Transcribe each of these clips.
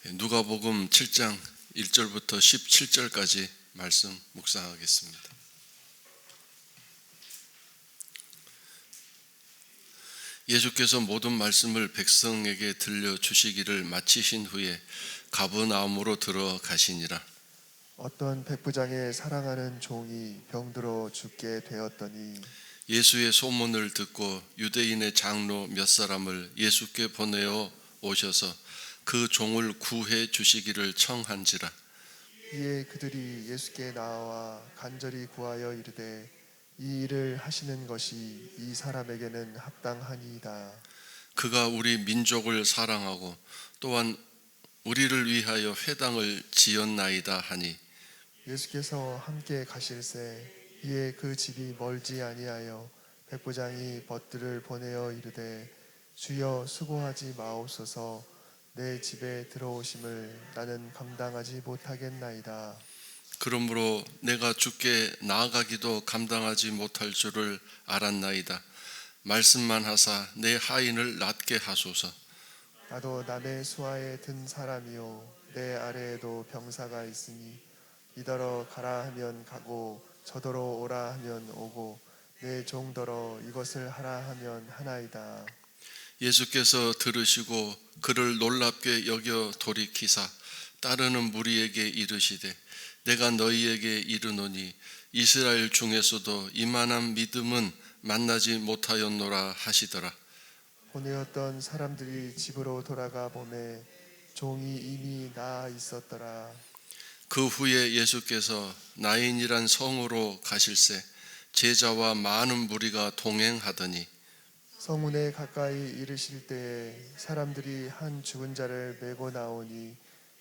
누가복음 7장 1절부터 17절까지 말씀 묵상하겠습니다. 예수께서 모든 말씀을 백성에게 들려주시기를 마치신 후에 가버나움으로 들어가시니라. 어떤 백부장의 사랑하는 종이 병들어 죽게 되었더니 예수의 소문을 듣고 유대인의 장로 몇 사람을 예수께 보내어 오셔서 그 종을 구해 주시기를 청한지라. 이에 그들이 예수께 나와 간절히 구하여 이르되 이 일을 하시는 것이 이 사람에게는 합당하니이다. 그가 우리 민족을 사랑하고 또한 우리를 위하여 회당을 지었나이다 하니 예수께서 함께 가실새 이에 그 집이 멀지 아니하여 백부장이 벗들을 보내어 이르되 주여 수고하지 마옵소서 내 집에 들어오심을 나는 감당하지 못하겠나이다. 그러므로 내가 주께 나아가기도 감당하지 못할 줄을 알았나이다. 말씀만 하사 내 하인을 낫게 하소서. 나도 남의 수하에 든 사람이요 내 아래에도 병사가 있으니 이더러 가라 하면 가고 저더러 오라 하면 오고 내 종더러 이것을 하라 하면 하나이다. 예수께서 들으시고 그를 놀랍게 여겨 돌이키사 따르는 무리에게 이르시되 내가 너희에게 이르노니 이스라엘 중에서도 이만한 믿음은 만나지 못하였노라 하시더라. 보내었던 사람들이 집으로 돌아가 보매 종이 이미 나아 있었더라. 그 후에 예수께서 나인이란 성으로 가실새 제자와 많은 무리가 동행하더니 성문에 가까이 이르실 때에 사람들이 한 죽은 자를 메고 나오니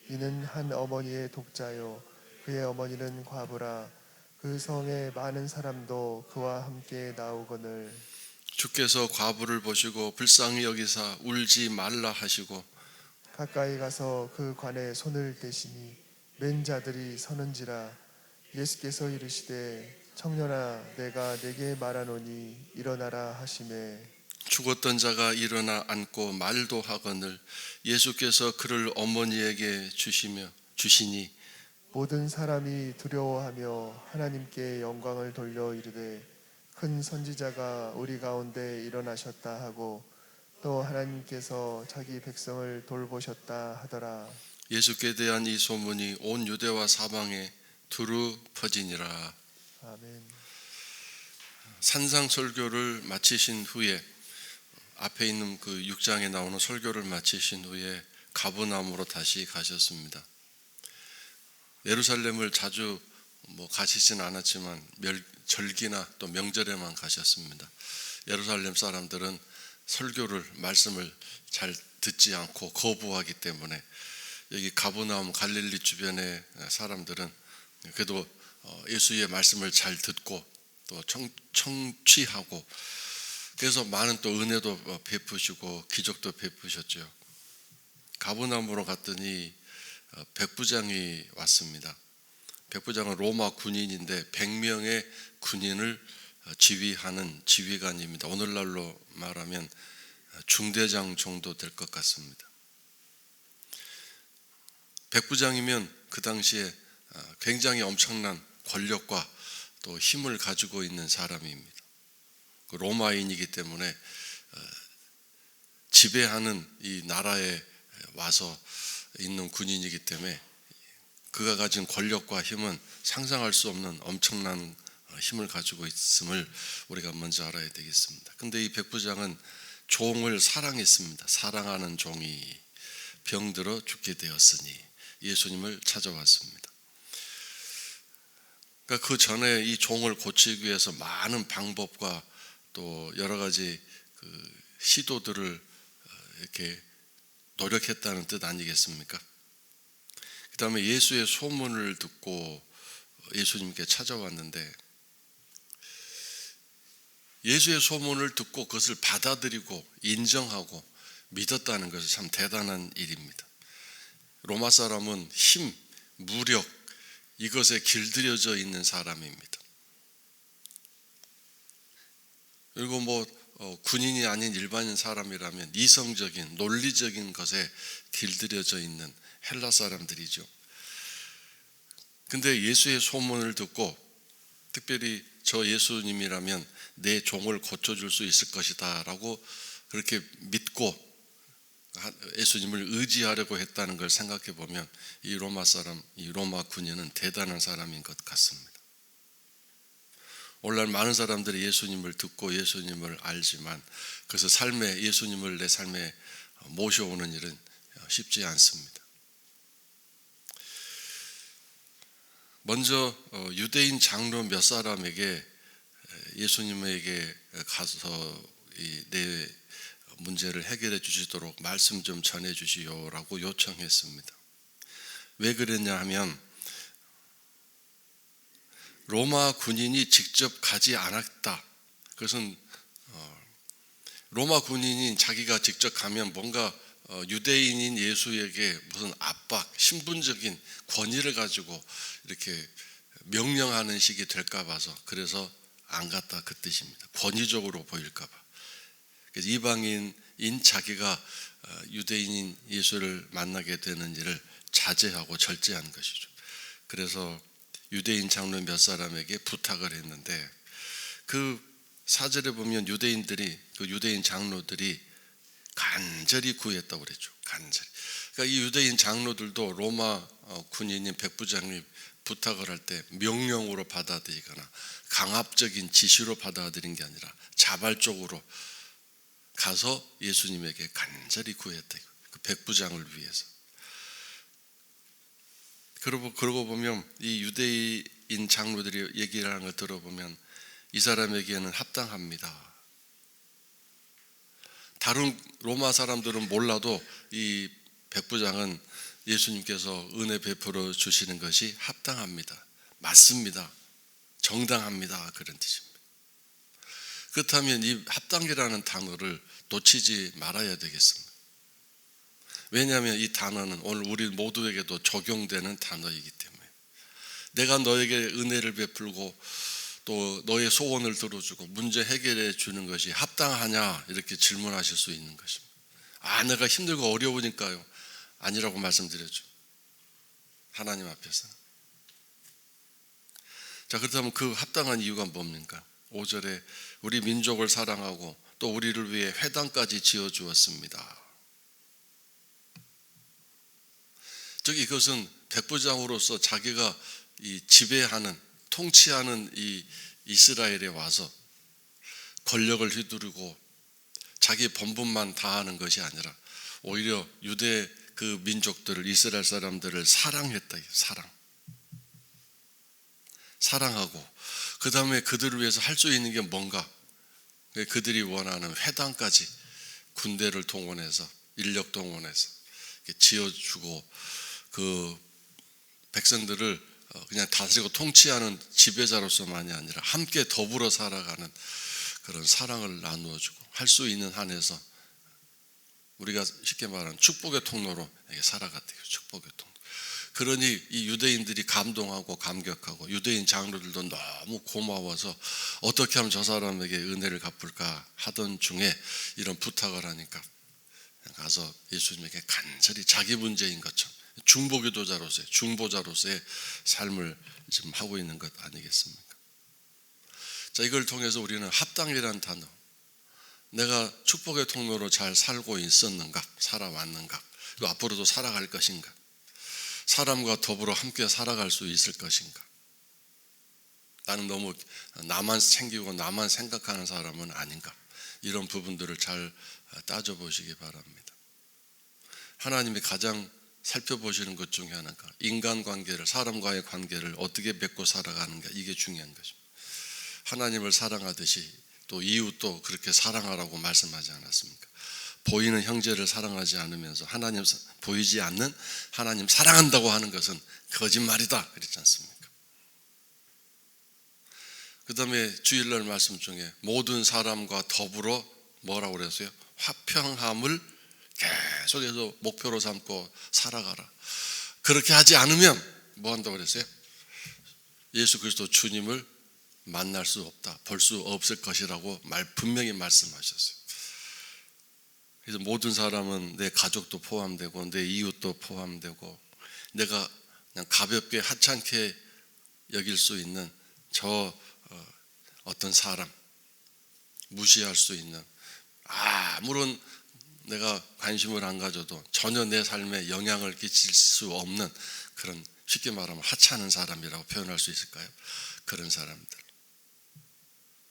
이는 한 어머니의 독자요 그의 어머니는 과부라. 그 성에 많은 사람도 그와 함께 나오거늘 주께서 과부를 보시고 불쌍히 여기사 울지 말라 하시고 가까이 가서 그 관에 손을 대시니 맨 자들이 서는지라. 예수께서 이르시되 청년아 내가 내게 말하노니 일어나라 하시매 죽었던 자가 일어나 앉고 말도 하거늘 예수께서 그를 어머니에게 주시니 모든 사람이 두려워하며 하나님께 영광을 돌려 이르되 큰 선지자가 우리 가운데 일어나셨다 하고 또 하나님께서 자기 백성을 돌보셨다 하더라. 예수께 대한 이 소문이 온 유대와 사방에 두루 퍼지니라. 아멘. 산상설교를 마치신 후에 앞에 있는 그 6장에 나오는 설교를 마치신 후에 가버나움으로 다시 가셨습니다. 예루살렘을 자주 가시지는 않았지만 절기나 또 명절에만 가셨습니다. 예루살렘 사람들은 설교를 말씀을 잘 듣지 않고 거부하기 때문에 여기 가버나움 갈릴리 주변의 사람들은 그래도 예수의 말씀을 잘 듣고 또 청취하고 그래서 많은 또 은혜도 베푸시고 기적도 베푸셨죠. 가버나움으로 갔더니 백부장이 왔습니다. 백부장은 로마 군인인데 100명의 군인을 지휘하는 지휘관입니다. 오늘날로 말하면 중대장 정도 될 것 같습니다. 백부장이면 그 당시에 굉장히 엄청난 권력과 또 힘을 가지고 있는 사람입니다. 로마인이기 때문에 지배하는 이 나라에 와서 있는 군인이기 때문에 그가 가진 권력과 힘은 상상할 수 없는 엄청난 힘을 가지고 있음을 우리가 먼저 알아야 되겠습니다. 근데 이 백부장은 종을 사랑했습니다. 사랑하는 종이 병들어 죽게 되었으니 예수님을 찾아왔습니다. 그러니까 그 전에 이 종을 고치기 위해서 많은 방법과 또 여러 가지 그 시도들을 이렇게 노력했다는 뜻 아니겠습니까? 그 다음에 예수의 소문을 듣고 예수님께 찾아왔는데 예수의 소문을 듣고 그것을 받아들이고 인정하고 믿었다는 것은 참 대단한 일입니다. 로마 사람은 힘, 무력 이것에 길들여져 있는 사람입니다. 그리고 군인이 아닌 일반인 사람이라면 이성적인 논리적인 것에 길들여져 있는 헬라 사람들이죠. 근데 예수의 소문을 듣고 특별히 저 예수님이라면 내 종을 고쳐줄 수 있을 것이다 라고 그렇게 믿고 예수님을 의지하려고 했다는 걸 생각해 보면 이 로마 군인은 대단한 사람인 것 같습니다. 오늘날 많은 사람들이 예수님을 듣고 예수님을 알지만 그래서 예수님을 내 삶에 모셔오는 일은 쉽지 않습니다. 먼저 유대인 장로 몇 사람에게 예수님에게 가서 내 문제를 해결해 주시도록 말씀 좀 전해 주시오라고 요청했습니다. 왜 그랬냐 하면 로마 군인이 직접 가지 않았다. 그것은 로마 군인이 자기가 직접 가면 뭔가 유대인인 예수에게 무슨 압박, 신분적인 권위를 가지고 이렇게 명령하는 식이 될까 봐서 그래서 안 갔다 그 뜻입니다. 권위적으로 보일까 봐. 그래서 이방인인 자기가 유대인인 예수를 만나게 되는 일을 자제하고 절제한 것이죠. 그래서 유대인 장로 몇 사람에게 부탁을 했는데 그 사절에 보면 유대인 장로들이 간절히 구했다고 그랬죠. 간절히. 그러니까 이 유대인 장로들도 로마 군인인 백부장이 부탁을 할 때 명령으로 받아들이거나 강압적인 지시로 받아들인 게 아니라 자발적으로 가서 예수님에게 간절히 구했다. 그 백부장을 위해서. 그러고 보면 이 유대인 장로들이 얘기를 하는 걸 들어보면 이 사람에게는 합당합니다. 다른 로마 사람들은 몰라도 이 백부장은 예수님께서 은혜 베풀어 주시는 것이 합당합니다. 맞습니다. 정당합니다. 그런 뜻입니다. 그렇다면 이 합당이라는 단어를 놓치지 말아야 되겠습니다. 왜냐하면 이 단어는 오늘 우리 모두에게도 적용되는 단어이기 때문에 내가 너에게 은혜를 베풀고 또 너의 소원을 들어주고 문제 해결해 주는 것이 합당하냐 이렇게 질문하실 수 있는 것입니다. 내가 힘들고 어려우니까요. 아니라고 말씀드렸죠. 하나님 앞에서. 자, 그렇다면 그 합당한 이유가 뭡니까? 5절에 우리 민족을 사랑하고 또 우리를 위해 회당까지 지어주었습니다. 즉 이것은 백부장으로서 자기가 이 지배하는 통치하는 이 이스라엘에 와서 권력을 휘두르고 자기 본분만 다하는 것이 아니라 오히려 유대 그 민족들을 이스라엘 사람들을 사랑했다. 사랑하고 그 다음에 그들을 위해서 할 수 있는 게 뭔가 그들이 원하는 회당까지 군대를 동원해서 인력 동원해서 지어주고 그 백성들을 그냥 다스리고 통치하는 지배자로서만이 아니라 함께 더불어 살아가는 그런 사랑을 나누어주고 할 수 있는 한에서 우리가 쉽게 말하는 축복의 통로로 살아갔대요. 축복의 통로. 그러니 이 유대인들이 감동하고 감격하고 유대인 장로들도 너무 고마워서 어떻게 하면 저 사람에게 은혜를 갚을까 하던 중에 이런 부탁을 하니까 가서 예수님에게 간절히 자기 문제인 것처럼 중보자로서의 삶을 지금 하고 있는 것 아니겠습니까? 자, 이걸 통해서 우리는 합당이라는 단어, 내가 축복의 통로로 잘 살고 있었는가, 살아왔는가, 그리고 앞으로도 살아갈 것인가, 사람과 더불어 함께 살아갈 수 있을 것인가, 나는 너무 나만 챙기고 나만 생각하는 사람은 아닌가, 이런 부분들을 잘 따져보시기 바랍니다. 하나님이 가장 살펴보시는 것 중에 하나가 인간관계를, 사람과의 관계를 어떻게 맺고 살아가는가, 이게 중요한 것입니다. 하나님을 사랑하듯이 또 이웃도 그렇게 사랑하라고 말씀하지 않았습니까? 보이는 형제를 사랑하지 않으면서 하나님 보이지 않는 하나님 사랑한다고 하는 것은 거짓말이다 그랬지 않습니까? 그 다음에 주일날 말씀 중에 모든 사람과 더불어 뭐라고 그랬어요? 화평함을 계속해서 목표로 삼고 살아가라. 그렇게 하지 않으면 뭐 한다고 그랬어요? 예수 그리스도 주님을 만날 수 없다, 볼 수 없을 것이라고 분명히 말씀하셨어요. 그래서 모든 사람은 내 가족도 포함되고 내 이웃도 포함되고 내가 그냥 가볍게 하찮게 여길 수 있는 저 어떤 사람, 무시할 수 있는, 아무런 내가 관심을 안 가져도 전혀 내 삶에 영향을 끼칠 수 없는 그런, 쉽게 말하면 하찮은 사람이라고 표현할 수 있을까요? 그런 사람들,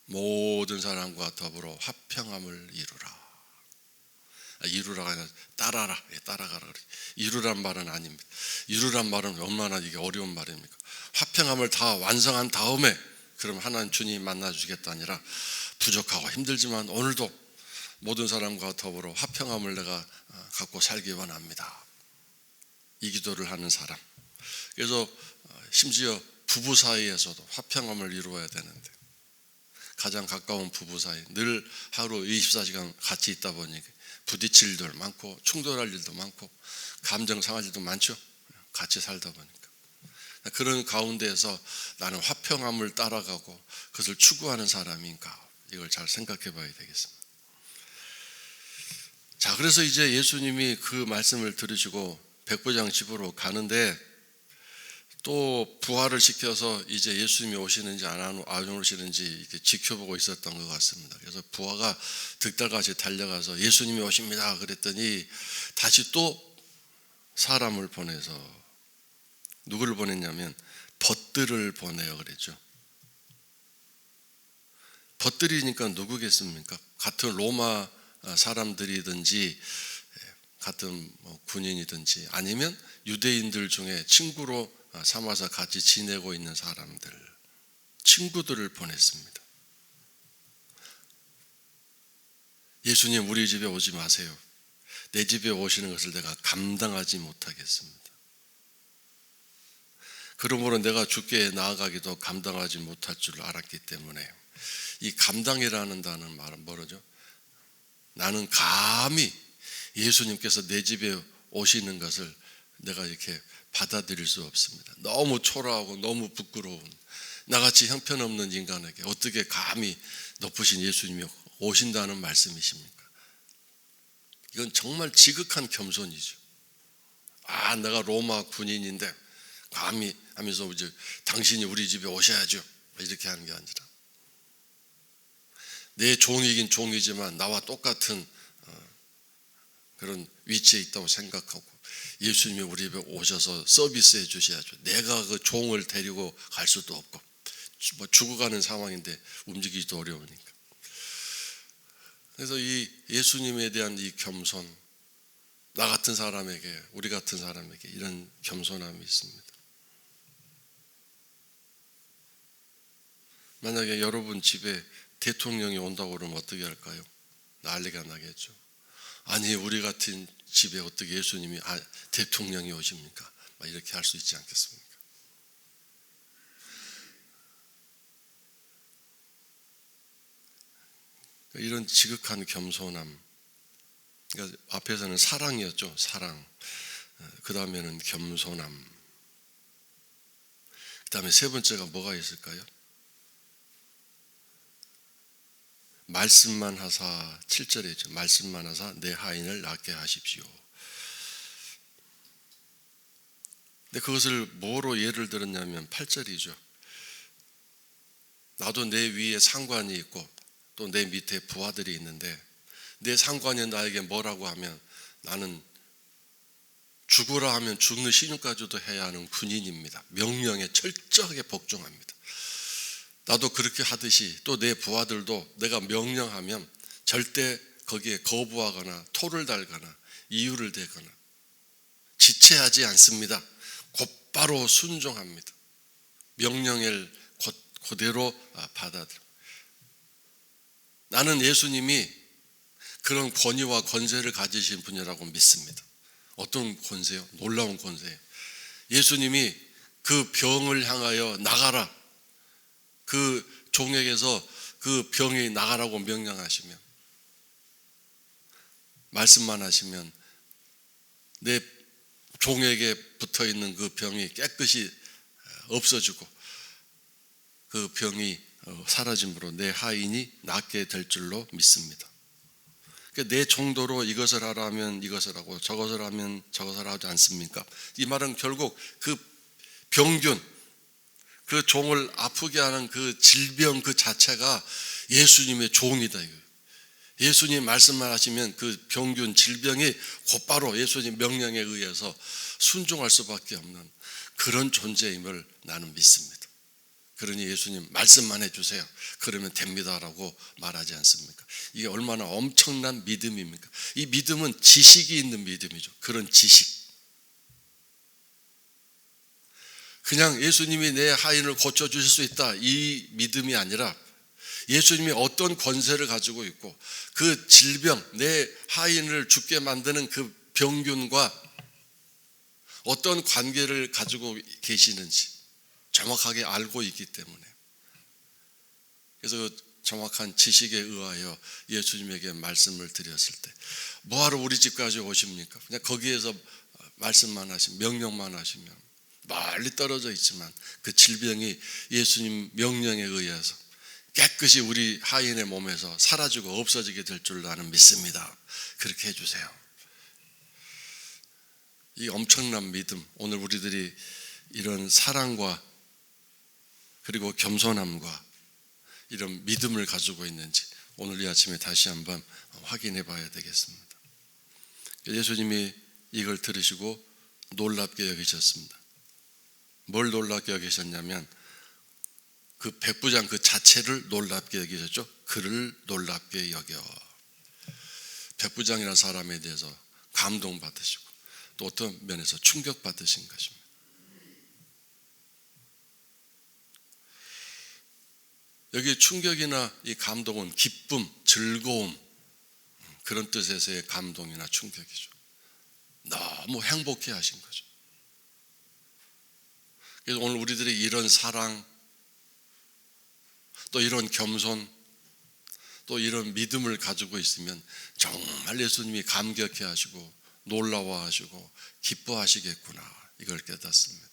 모든 사람과 더불어 화평함을 이루라. 이루라가 아니라 따라라, 따라가라. 이루란 말은 아닙니다. 이루란 말은 얼마나 이게 어려운 말입니까? 화평함을 다 완성한 다음에 그럼 하나님 주님 만나주겠다 아니라, 부족하고 힘들지만 오늘도 모든 사람과 더불어 화평함을 내가 갖고 살기 원합니다. 이 기도를 하는 사람. 그래서 심지어 부부 사이에서도 화평함을 이루어야 되는데, 가장 가까운 부부 사이 늘 하루 24시간 같이 있다 보니 부딪힐 일도 많고 충돌할 일도 많고 감정 상할 일도 많죠. 같이 살다 보니까. 그런 가운데에서 나는 화평함을 따라가고 그것을 추구하는 사람인가, 이걸 잘 생각해 봐야 되겠습니다. 자, 그래서 이제 예수님이 그 말씀을 들으시고 백부장 집으로 가는데, 또 부활을 시켜서 이제 예수님이 오시는지 안 오시는지 이렇게 지켜보고 있었던 것 같습니다. 그래서 부하가 득달같이 달려가서 예수님이 오십니다 그랬더니 다시 또 사람을 보내서, 누구를 보냈냐면 벗들을 보내요 그랬죠. 벗들이니까 누구겠습니까? 같은 로마 사람들이든지 같은 군인이든지 아니면 유대인들 중에 친구로 삼아서 같이 지내고 있는 사람들, 친구들을 보냈습니다. 예수님, 우리 집에 오지 마세요. 내 집에 오시는 것을 내가 감당하지 못하겠습니다. 그러므로 내가 주께 나아가기도 감당하지 못할 줄 알았기 때문에, 이 감당이라는 단어는 말은 뭐죠? 나는 감히 예수님께서 내 집에 오시는 것을 내가 이렇게 받아들일 수 없습니다. 너무 초라하고 너무 부끄러운, 나같이 형편없는 인간에게 어떻게 감히 높으신 예수님이 오신다는 말씀이십니까? 이건 정말 지극한 겸손이죠. 내가 로마 군인인데 감히 하면서 이제 당신이 우리 집에 오셔야죠, 이렇게 하는 게 아니라, 내 종이긴 종이지만 나와 똑같은 그런 위치에 있다고 생각하고 예수님이 우리 집에 오셔서 서비스해 주셔야죠. 내가 그 종을 데리고 갈 수도 없고 죽어가는 상황인데 움직이기도 어려우니까. 그래서 이 예수님에 대한 이 겸손, 나 같은 사람에게, 우리 같은 사람에게 이런 겸손함이 있습니다. 만약에 여러분 집에 대통령이 온다고 그러면 어떻게 할까요? 난리가 나겠죠. 아니, 우리 같은 집에 어떻게 예수님이 대통령이 오십니까? 이렇게 할 수 있지 않겠습니까? 이런 지극한 겸손함, 그러니까 앞에서는 사랑이었죠. 사랑. 그 다음에는 겸손함. 그 다음에 세 번째가 뭐가 있을까요? 말씀만 하사, 7절이죠. 말씀만 하사 내 하인을 낫게 하십시오. 근데 그것을 뭐로 예를 들었냐면 8절이죠. 나도 내 위에 상관이 있고 또 내 밑에 부하들이 있는데, 내 상관이 나에게 뭐라고 하면 나는 죽으라 하면 죽는 신용까지도 해야 하는 군인입니다. 명령에 철저하게 복종합니다. 나도 그렇게 하듯이 또 내 부하들도 내가 명령하면 절대 거기에 거부하거나 토를 달거나 이유를 대거나 지체하지 않습니다. 곧바로 순종합니다. 명령을 그대로 받아들여. 나는 예수님이 그런 권위와 권세를 가지신 분이라고 믿습니다. 어떤 권세요? 놀라운 권세예요. 예수님이 그 병을 향하여 나가라, 그 종에게서 그 병이 나가라고 명령하시면, 말씀만 하시면 내 종에게 붙어있는 그 병이 깨끗이 없어지고 그 병이 사라짐으로 내 하인이 낫게 될 줄로 믿습니다. 그러니까 내 정도로 이것을 하라면 이것을 하고 저것을 하면 저것을 하지 않습니까? 이 말은 결국 그 병균, 그 종을 아프게 하는 그 질병 그 자체가 예수님의 종이다. 예수님 말씀만 하시면 그 병균, 질병이 곧바로 예수님 명령에 의해서 순종할 수밖에 없는 그런 존재임을 나는 믿습니다. 그러니 예수님 말씀만 해주세요. 그러면 됩니다라고 말하지 않습니까? 이게 얼마나 엄청난 믿음입니까? 이 믿음은 지식이 있는 믿음이죠. 그런 지식. 그냥 예수님이 내 하인을 고쳐주실 수 있다 이 믿음이 아니라 예수님이 어떤 권세를 가지고 있고 그 질병, 내 하인을 죽게 만드는 그 병균과 어떤 관계를 가지고 계시는지 정확하게 알고 있기 때문에, 그래서 정확한 지식에 의하여 예수님에게 말씀을 드렸을 때 뭐하러 우리 집까지 오십니까? 그냥 거기에서 말씀만 하시면, 명령만 하시면 멀리 떨어져 있지만 그 질병이 예수님 명령에 의해서 깨끗이 우리 하인의 몸에서 사라지고 없어지게 될 줄 나는 믿습니다. 그렇게 해주세요. 이 엄청난 믿음, 오늘 우리들이 이런 사랑과 그리고 겸손함과 이런 믿음을 가지고 있는지 오늘 이 아침에 다시 한번 확인해 봐야 되겠습니다. 예수님이 이걸 들으시고 놀랍게 여기셨습니다. 뭘 놀랍게 여기셨냐면 그 백부장 그 자체를 놀랍게 여기셨죠. 그를 놀랍게 여겨. 백부장이라는 사람에 대해서 감동받으시고 또 어떤 면에서 충격받으신 것입니다. 여기 충격이나 이 감동은 기쁨, 즐거움 그런 뜻에서의 감동이나 충격이죠. 너무 행복해 하신 거죠. 그래서 오늘 우리들이 이런 사랑, 또 이런 겸손, 또 이런 믿음을 가지고 있으면 정말 예수님이 감격해 하시고 놀라워하시고 기뻐하시겠구나 이걸 깨닫습니다.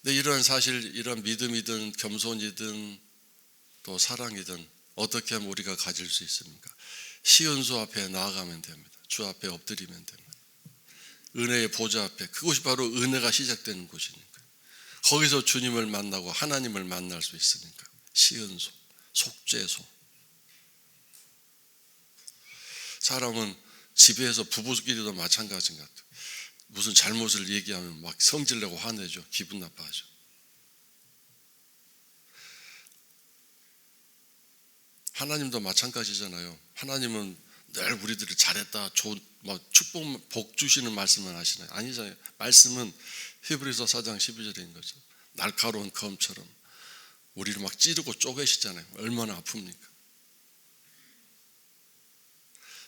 근데 이런 사실, 이런 믿음이든 겸손이든 또 사랑이든 어떻게 하면 우리가 가질 수 있습니까? 시은수 앞에 나아가면 됩니다. 주 앞에 엎드리면 됩니다. 은혜의 보좌 앞에, 그곳이 바로 은혜가 시작되는 곳이니까 거기서 주님을 만나고 하나님을 만날 수 있으니까. 시은소, 속죄소. 사람은 집에서 부부끼리도 마찬가지인 것 같아요. 무슨 잘못을 얘기하면 막 성질내고 화내죠. 기분 나빠하죠. 하나님도 마찬가지잖아요. 하나님은 늘 우리들이 잘했다, 축복, 복 주시는 말씀을 하시나요? 아니잖아요. 말씀은 히브리서 4장 12절인 거죠. 날카로운 검처럼 우리를 막 찌르고 쪼개시잖아요. 얼마나 아픕니까?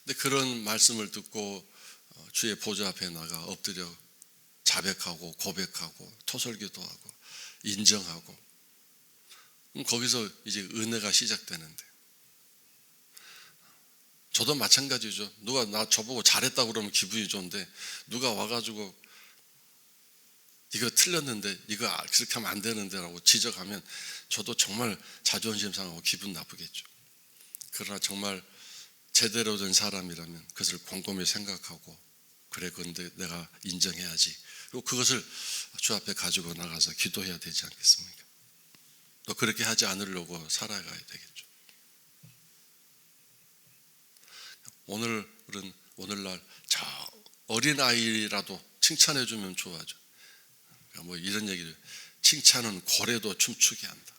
근데 그런 말씀을 듣고 주의 보좌 앞에 나가 엎드려 자백하고 고백하고 토설기도 하고 인정하고, 그럼 거기서 이제 은혜가 시작되는데, 저도 마찬가지죠. 누가 저보고 잘했다고 그러면 기분이 좋은데 누가 와가지고 이거 틀렸는데 이거 그렇게 하면 안 되는데 라고 지적하면 저도 정말 자존심 상하고 기분 나쁘겠죠. 그러나 정말 제대로 된 사람이라면 그것을 곰곰이 생각하고, 그래 근데 내가 인정해야지, 그리고 그것을 주 앞에 가지고 나가서 기도해야 되지 않겠습니까? 또 그렇게 하지 않으려고 살아가야 되겠죠. 오늘날 저 어린아이라도 칭찬해주면 좋아하죠. 뭐 이런 얘기를, 칭찬은 고래도 춤추게 한다.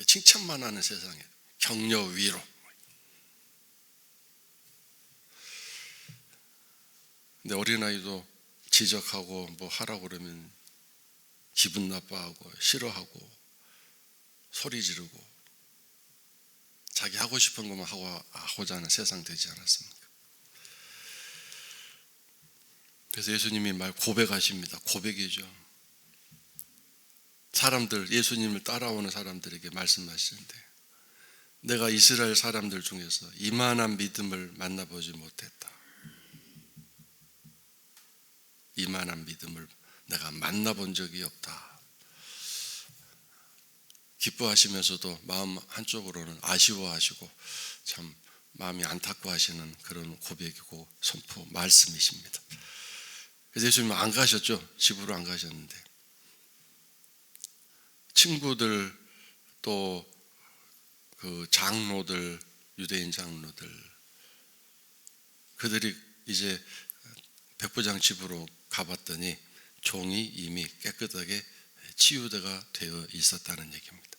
칭찬만 하는 세상에 격려, 위로. 근데 어린아이도 지적하고 뭐 하라고 그러면 기분 나빠하고 싫어하고 소리 지르고 자기 하고 싶은 것만 하고자 하는 세상 되지 않았습니까? 그래서 예수님이 고백하십니다. 고백이죠. 사람들, 예수님을 따라오는 사람들에게 말씀하시는데, 내가 이스라엘 사람들 중에서 이만한 믿음을 만나보지 못했다. 이만한 믿음을 내가 만나본 적이 없다. 기뻐하시면서도 마음 한쪽으로는 아쉬워하시고 참 마음이 안타까워하시는 그런 고백이고 선포 말씀이십니다. 그래서 예수님은 안 가셨죠. 집으로 안 가셨는데 친구들 또 그 장로들, 유대인 장로들, 그들이 이제 백부장 집으로 가봤더니 종이 이미 깨끗하게 치유가 되어 있었다는 얘기입니다.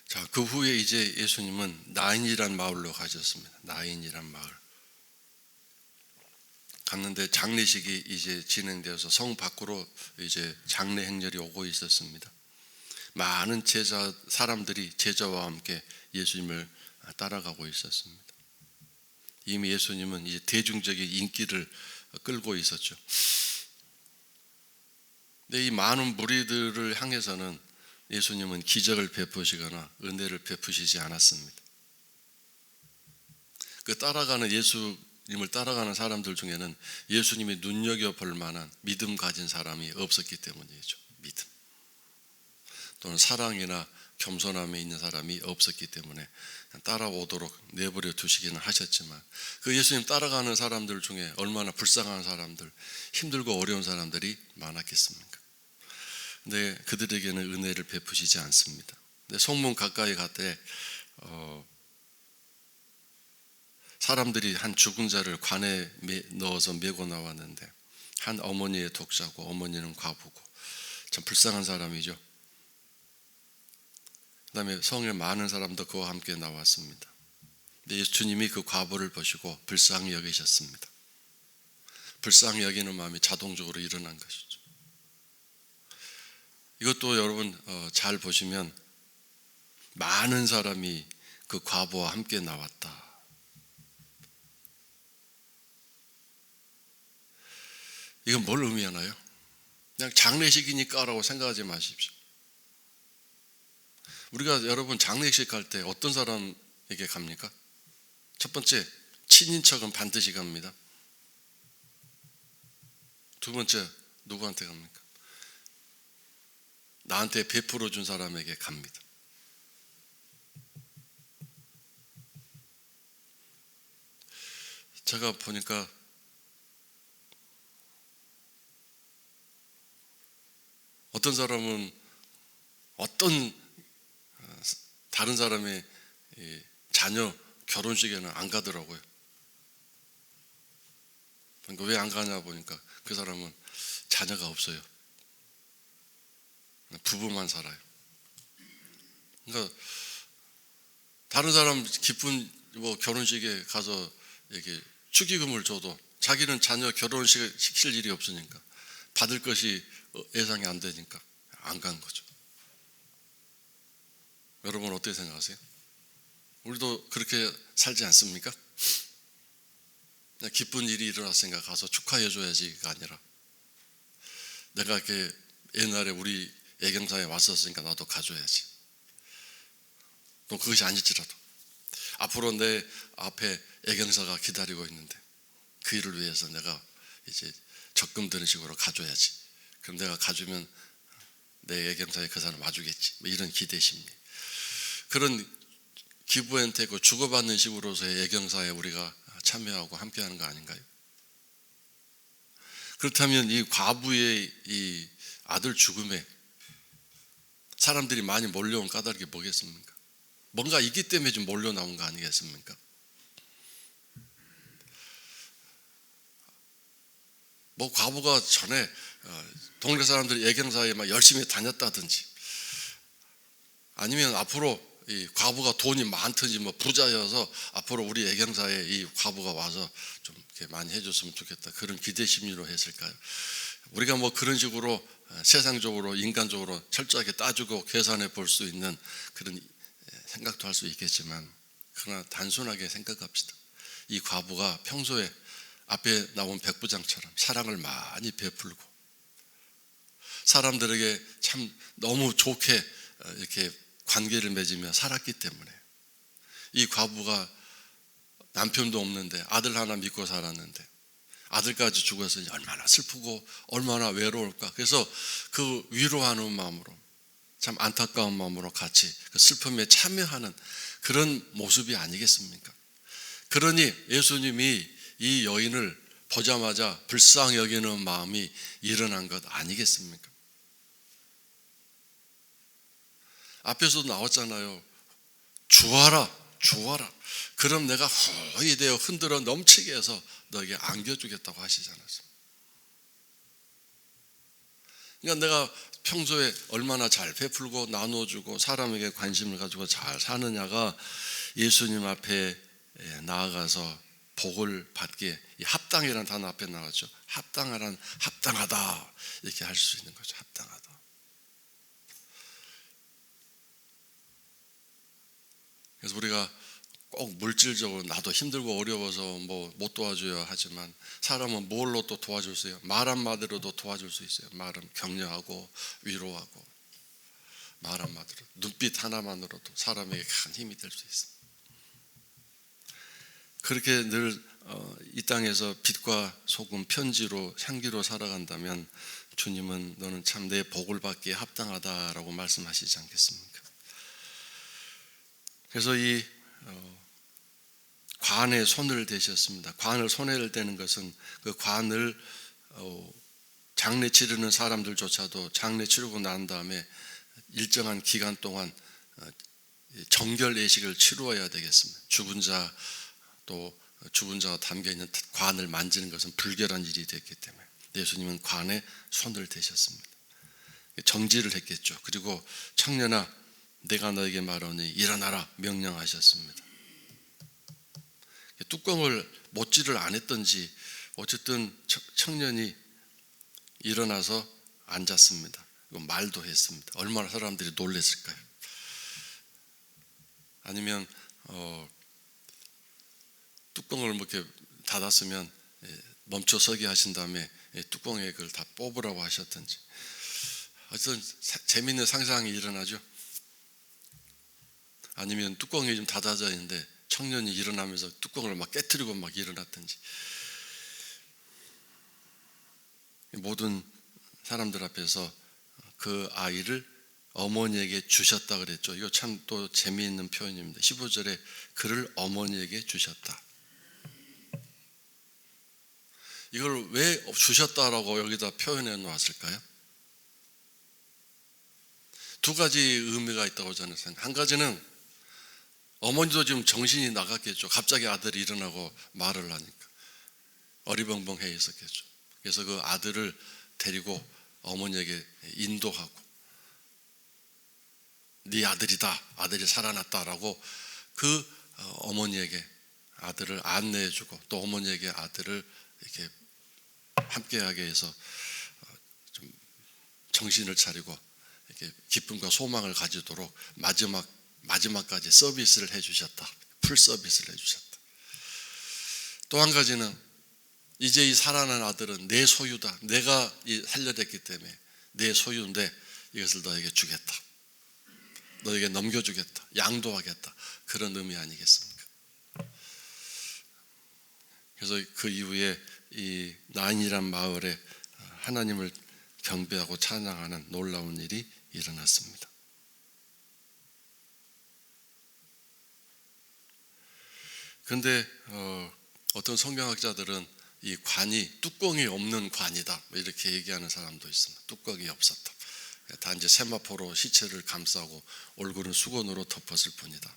자, 그 후에 이제 예수님은 나인이란 마을로 가셨습니다. 나인이란 마을 갔는데 장례식이 이제 진행되어서 성 밖으로 이제 장례 행렬이 오고 있었습니다. 많은 사람들이 제자와 함께 예수님을 따라가고 있었습니다. 이미 예수님은 이제 대중적인 인기를 끌고 있었죠. 근데 이 많은 무리들을 향해서는 예수님은 기적을 베푸시거나 은혜를 베푸시지 않았습니다. 그 따라가는 예수님을 따라가는 사람들 중에는 예수님이 눈여겨볼 만한 믿음 가진 사람이 없었기 때문이죠. 믿음 또는 사랑이나 겸손함에 있는 사람이 없었기 때문에 따라오도록 내버려 두시기는 하셨지만 그 예수님 따라가는 사람들 중에 얼마나 불쌍한 사람들, 힘들고 어려운 사람들이 많았겠습니까? 근데 그들에게는 은혜를 베푸시지 않습니다. 근데 성문 가까이 갈 때 사람들이 한 죽은 자를 관에 넣어서 메고 나왔는데 한 어머니의 독사고 어머니는 과부고 참 불쌍한 사람이죠. 그 다음에 성에 많은 사람도 그와 함께 나왔습니다. 근데 예수님이 그 과부를 보시고 불쌍히 여기셨습니다. 불쌍히 여기는 마음이 자동적으로 일어난 것이죠. 이것도 여러분 잘 보시면 많은 사람이 그 과부와 함께 나왔다. 이건 뭘 의미하나요? 그냥 장례식이니까라고 생각하지 마십시오. 우리가 여러분 장례식 갈 때 어떤 사람에게 갑니까? 첫 번째, 친인척은 반드시 갑니다. 두 번째, 누구한테 갑니까? 나한테 베풀어 준 사람에게 갑니다. 제가 보니까 어떤 사람은 어떤 다른 사람의 자녀 결혼식에는 안 가더라고요. 그러니까 왜 안 가냐 보니까 그 사람은 자녀가 없어요. 부부만 살아요. 그러니까 다른 사람 기쁜 결혼식에 가서 이렇게 축의금을 줘도 자기는 자녀 결혼식 시킬 일이 없으니까 받을 것이 예상이 안 되니까 안 간 거죠. 여러분 어떻게 생각하세요? 우리도 그렇게 살지 않습니까? 기쁜 일이 일어났으니까 가서 축하해 줘야지가 아니라 내가 이렇게 옛날에 우리 애경사에 왔었으니까 나도 가줘야지. 또 그것이 아닐지라도 앞으로 내 앞에 애경사가 기다리고 있는데 그 일을 위해서 내가 이제 적금 드는 식으로 가줘야지. 그럼 내가 가주면 내 애경사에 그 사람 와주겠지. 이런 기대 심리. 그런 기부 혜택 주고받는 식으로서의 애경사에 우리가 참여하고 함께하는 거 아닌가요? 그렇다면 이 과부의 이 아들 죽음에 사람들이 많이 몰려온 까닭이 뭐겠습니까? 뭔가 있기 때문에 좀 몰려 나온 거 아니겠습니까? 과부가 전에 동네 사람들이 애경사에 막 열심히 다녔다든지 아니면 앞으로 이 과부가 돈이 많든지 부자여서 앞으로 우리 애경사에 이 과부가 와서 좀 이렇게 많이 해줬으면 좋겠다. 그런 기대 심리로 했을까요? 우리가 그런 식으로 세상적으로 인간적으로 철저하게 따지고 계산해 볼 수 있는 그런 생각도 할 수 있겠지만 그러나 단순하게 생각합시다. 이 과부가 평소에 앞에 나온 백부장처럼 사랑을 많이 베풀고 사람들에게 참 너무 좋게 이렇게 관계를 맺으며 살았기 때문에 이 과부가 남편도 없는데 아들 하나 믿고 살았는데 아들까지 죽었으니 얼마나 슬프고 얼마나 외로울까. 그래서 그 위로하는 마음으로, 참 안타까운 마음으로 같이 그 슬픔에 참여하는 그런 모습이 아니겠습니까? 그러니 예수님이 이 여인을 보자마자 불쌍히 여기는 마음이 일어난 것 아니겠습니까? 앞에서도 나왔잖아요. 주어라, 주어라. 그럼 내가 호의 되어 흔들어 넘치게 해서 너에게 안겨주겠다고 하시지 않았습니까? 그러니까 내가 평소에 얼마나 잘 베풀고 나눠주고 사람에게 관심을 가지고 잘 사느냐가 예수님 앞에 나아가서 복을 받기에, 이 합당이라는 단어 앞에 나왔죠. 합당하다 이렇게 할 수 있는 거죠. 합당하다. 그래서 우리가 꼭 물질적으로 나도 힘들고 어려워서 뭐 못 도와줘야 하지만 사람은 뭘로 또 도와줄 수 있어요? 말 한마디로도 도와줄 수 있어요. 말은 격려하고 위로하고, 말 한마디로, 눈빛 하나만으로도 사람에게 큰 힘이 될 수 있습니다. 그렇게 늘 이 땅에서 빛과 소금, 편지로, 향기로 살아간다면 주님은 너는 참 내 복을 받기에 합당하다라고 말씀하시지 않겠습니까? 그래서 이 관에 손을 대셨습니다. 관을 손에 대는 것은 그 관을 장례 치르는 사람들조차도 장례 치르고 난 다음에 일정한 기간 동안 정결 예식을 치루어야 되겠습니다. 죽은 자, 또 죽은 자가 담겨있는 관을 만지는 것은 불결한 일이 됐기 때문에 예수님은 관에 손을 대셨습니다. 정지를 했겠죠. 그리고 청년아, 내가 너에게 말하니 일어나라 명령하셨습니다. 뚜껑을 못질을 안 했던지 어쨌든 청년이 일어나서 앉았습니다. 말도 했습니다. 얼마나 사람들이 놀랐을까요? 아니면 뚜껑을 이렇게 닫았으면 멈춰 서게 하신 다음에 뚜껑에 그걸 다 뽑으라고 하셨던지, 어쨌든 재미있는 상상이 일어나죠. 아니면 뚜껑이 좀 닫아져 있는데 청년이 일어나면서 뚜껑을 막 깨트리고 막 일어났든지, 모든 사람들 앞에서 그 아이를 어머니에게 주셨다 그랬죠. 이거 참 또 재미있는 표현입니다. 15절에 그를 어머니에게 주셨다. 이걸 왜 주셨다라고 여기다 표현해 놓았을까요? 두 가지 의미가 있다고 저는 생각합니다. 한 가지는 어머니도 지금 정신이 나갔겠죠. 갑자기 아들이 일어나고 말을 하니까 어리벙벙해 있었겠죠. 그래서 그 아들을 데리고 어머니에게 인도하고 네 아들이다, 아들이 살아났다라고 그 어머니에게 아들을 안내해주고 또 어머니에게 아들을 이렇게 함께하게 해서 좀 정신을 차리고 이렇게 기쁨과 소망을 가지도록 마지막까지 서비스를 해주셨다. 풀 서비스를 해주셨다. 또 한 가지는 이제 이 살아난 아들은 내 소유다. 내가 살려냈기 때문에 내 소유인데 이것을 너에게 주겠다. 너에게 넘겨주겠다. 양도하겠다. 그런 의미 아니겠습니까? 그래서 그 이후에 이 나인이란 마을에 하나님을 경배하고 찬양하는 놀라운 일이 일어났습니다. 그런데 어떤 성경학자들은 이 관이 뚜껑이 없는 관이다 이렇게 얘기하는 사람도 있습니다. 뚜껑이 없었다. 단지 세마포로 시체를 감싸고 얼굴은 수건으로 덮었을 뿐이다.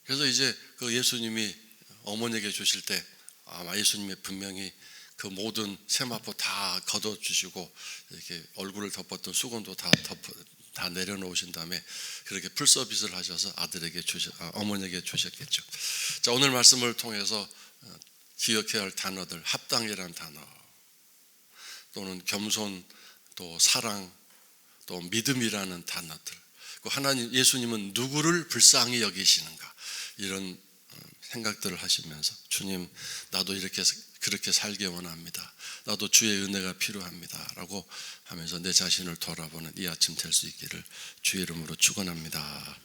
그래서 이제 그 예수님이 어머니에게 주실 때 아마 예수님이 분명히 그 모든 세마포 다 걷어주시고 이렇게 얼굴을 덮었던 수건도 다 내려놓으신 다음에 그렇게 풀 서비스를 하셔서 어머니에게 주셨겠죠. 자, 오늘 말씀을 통해서 기억해야 할 단어들, 합당이라는 단어, 또는 겸손, 또 사랑, 또 믿음이라는 단어들, 하나님 예수님은 누구를 불쌍히 여기시는가, 이런 생각들을 하시면서 주님, 나도 그렇게 살기 원합니다. 나도 주의 은혜가 필요합니다. 라고 하면서 내 자신을 돌아보는 이 아침 될 수 있기를 주의 이름으로 축원합니다.